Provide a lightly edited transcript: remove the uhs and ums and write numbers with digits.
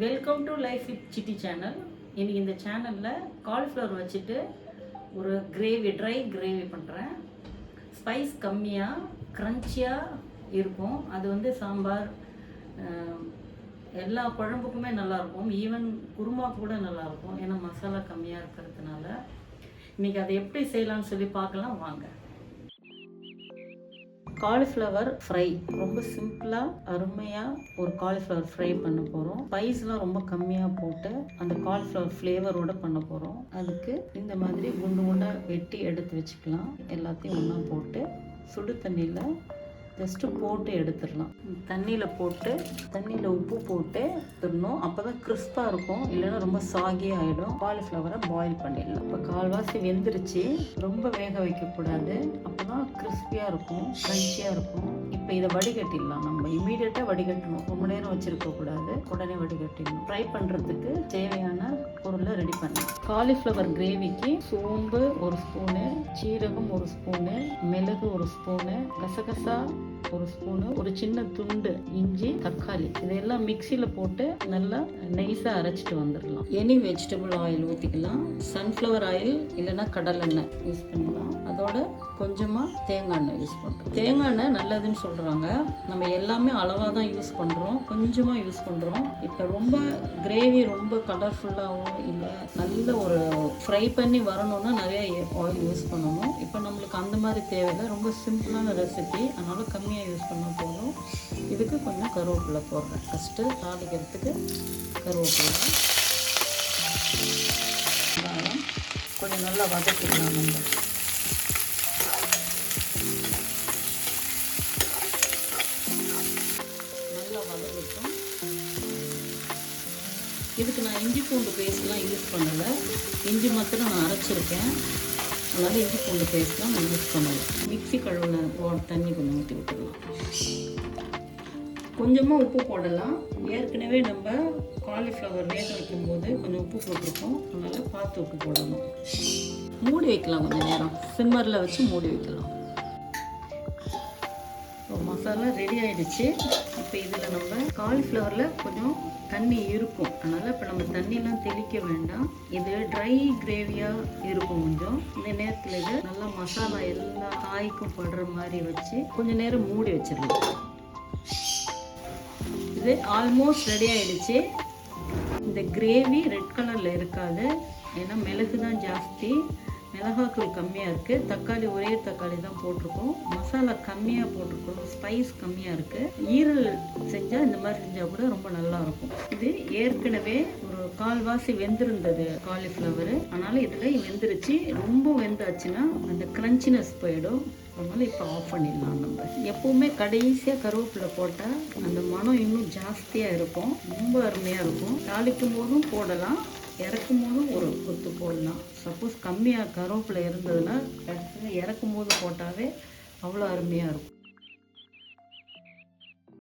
Welcome to life with city channel. இன்றைக்கி இந்த சேனலில் காலிஃப்ளவர் வச்சுட்டு ஒரு ட்ரை கிரேவி பண்ணுறேன். ஸ்பைஸ் கம்மியாக க்ரன்ச்சியாக இருக்கும். அது வந்து சாம்பார் எல்லா குழம்புக்குமே நல்லாயிருக்கும். ஈவன் குருமா கூட நல்லாயிருக்கும். ஏன்னா மசாலா கம்மியாக இருக்கிறதுனால இன்றைக்கி அதை எப்படி செய்யலாம்னு சொல்லி பார்க்கலாம் வாங்க. காலிஃப்ளவர் ஃப்ரை ரொம்ப சிம்பிளாக அருமையாக ஒரு காலிஃப்ளவர் ஃப்ரை பண்ண போகிறோம். ஸ்பைஸ்லாம் ரொம்ப கம்மியாக போட்டு அந்த காலிஃப்ளவர் ஃப்ளேவரோடு பண்ண போகிறோம். அதுக்கு இந்த மாதிரி குண்டு குண்டாக வெட்டி எடுத்து வச்சுக்கலாம். எல்லாத்தையும் ஒன்றா போட்டு சுடு தண்ணியில் ஜஸ்ட்டு போட்டு எடுத்துடலாம். தண்ணியில் போட்டு தண்ணியில் உப்பு போட்டு எடுத்துடணும். அப்போ தான் கிறிஸ்பாக இருக்கும், இல்லைன்னா ரொம்ப சாகி ஆகிடும். காலிஃப்ளவரை பாயில் பண்ணிடலாம். இப்போ கால்வாசி வெந்துருச்சு. ரொம்ப வேக வைக்கக்கூடாது, அப்போ தான் கிறிஸ்பியாக இருக்கும், க்ரன்ச்சியாக இருக்கும். இப்போ இதை வடிகட்டிடலாம். நம்ம இமீடியட்டாக வடிகட்டணும், ரொம்ப நேரம் வச்சுருக்கக்கூடாது, உடனே வடிகட்டிடணும். ஃப்ரை பண்ணுறதுக்கு தேவையான பொருளை ரெடி பண்ணலாம். காலிஃப்ளவர் கிரேவிக்கு சோம்பு 1 ஸ்பூனு, சீரகம் 1 ஸ்பூனு, மிளகு 1 ஸ்பூனு, கசகசா 1 ஸ்பூனு, ஒரு சின்ன துண்டு இஞ்சி, தக்காளி, இதெல்லாம் மிக்சியில் போட்டு நல்லா நைஸாக அரைச்சிட்டு வந்துடலாம். எனி வெஜிடபிள் ஆயில் ஊற்றிக்கலாம். சன்ஃப்ளவர் ஆயில் இல்லைன்னா கடலெண்ணெய் யூஸ் பண்ணலாம். அதோட கொஞ்சமாக தேங்காய் எண்ணெய் யூஸ் பண்ணுறோம். தேங்காய் எண்ணெய் நல்லதுன்னு சொல்கிறாங்க. நம்ம எல்லாமே அளவாக தான் யூஸ் பண்ணுறோம், கொஞ்சமாக யூஸ் பண்ணுறோம். இப்போ ரொம்ப கிரேவி ரொம்ப கலர்ஃபுல்லாகவும் இல்லை, நல்ல ஒரு ஃப்ரை பண்ணி வரணும்னா நிறைய ஆயில் யூஸ் பண்ணணும். இப்போ நம்மளுக்கு அந்த மாதிரி தேவையில்லை, ரொம்ப சிம்பிளான ரெசிபி, அதனால் கம்மியாக யூஸ் பண்ணால் போதும். இதுக்கு கொஞ்சம் கருவேப்பிலை போடுறேன். ஃபஸ்ட்டு தாளிக்கிறதுக்கு கருவேப்பிலை, கொஞ்சம் நல்லா வதக்கிடலாம். நம்ம நல்லா வதக்கிட்டோம். இதுக்கு நான் இஞ்சி பூண்டு பேஸ்ட்லாம் யூஸ் பண்ணலை, இஞ்சி மாத்திரம் நான் அரைச்சிருக்கேன். அதனால் இஞ்சி பூண்டு பேஸ்ட்லாம் நான் யூஸ் பண்ணலை. மிக்ஸி கழுவுன தண்ணி கொஞ்சம் ஊற்றி விட்டுடலாம். கொஞ்சமாக உப்பு போடலாம். ஏற்கனவே நம்ம காலிஃப்ளவர் வேக வைக்கும்போது கொஞ்சம் உப்பு போட்டிருக்கோம், அதனால் பார்த்து உப்பு போடணும். மூடி வைக்கலாம், கொஞ்சம் நேரம் சிம்மரில் வச்சு மூடி வைக்கலாம். மசாலா ரெடி ஆகிடுச்சு. இப்போ இதில் நம்ம காலிஃப்ளவரில் கொஞ்சம் தண்ணி இருக்கும், அதனால் இப்போ நம்ம தண்ணியெலாம் தெளிக்க வேண்டாம். இது ட்ரை கிரேவியாக இருக்கும். கொஞ்சம் இந்த நேரத்தில் இது நல்லா மசாலா எல்லா காய்க்கும் படுற மாதிரி வச்சு கொஞ்சம் நேரம் மூடி வச்சிடலாம். இது ஆல்மோஸ்ட் ரெடி ஆகிடுச்சு. இந்த கிரேவி ரெட் கலரில் இருக்காது, ஏன்னா மிளகு தான் ஜாஸ்தி, மிளகாத்தூள் கம்மியாக இருக்குது, தக்காளி ஒரே தக்காளி தான் போட்டிருக்கோம், மசாலா கம்மியாக போட்டிருக்கோம், ஸ்பைஸ் கம்மியாக இருக்குது. ஈரல் செஞ்சால் இந்த மாதிரி செஞ்சால் கூட ரொம்ப நல்லாயிருக்கும். இது ஏற்கனவே ஒரு கால்வாசி வெந்திருந்தது காலிஃப்ளவரு, அதனால் இதில் வெந்துருச்சு. ரொம்ப வெந்தாச்சுன்னா அந்த க்ரன்ச்சினஸ் போயிடும், அதனால் இப்போ ஆஃப் பண்ணிடலாம். நம்ம எப்போவுமே கடைசியாக கருவேப்பிலை போட்டால் அந்த மனம் இன்னும் ஜாஸ்தியாக இருக்கும், ரொம்ப அருமையாக இருக்கும். தாளிக்கும் போதும் போடலாம், இறக்கும் போதும் ஒரு கொத்து போடலாம். சப்போஸ் கம்மியாக கருவேப்பிலை இருந்ததுன்னா கடைசியில் இறக்கும் போது போட்டாவே அவ்வளோ அருமையாக இருக்கும்.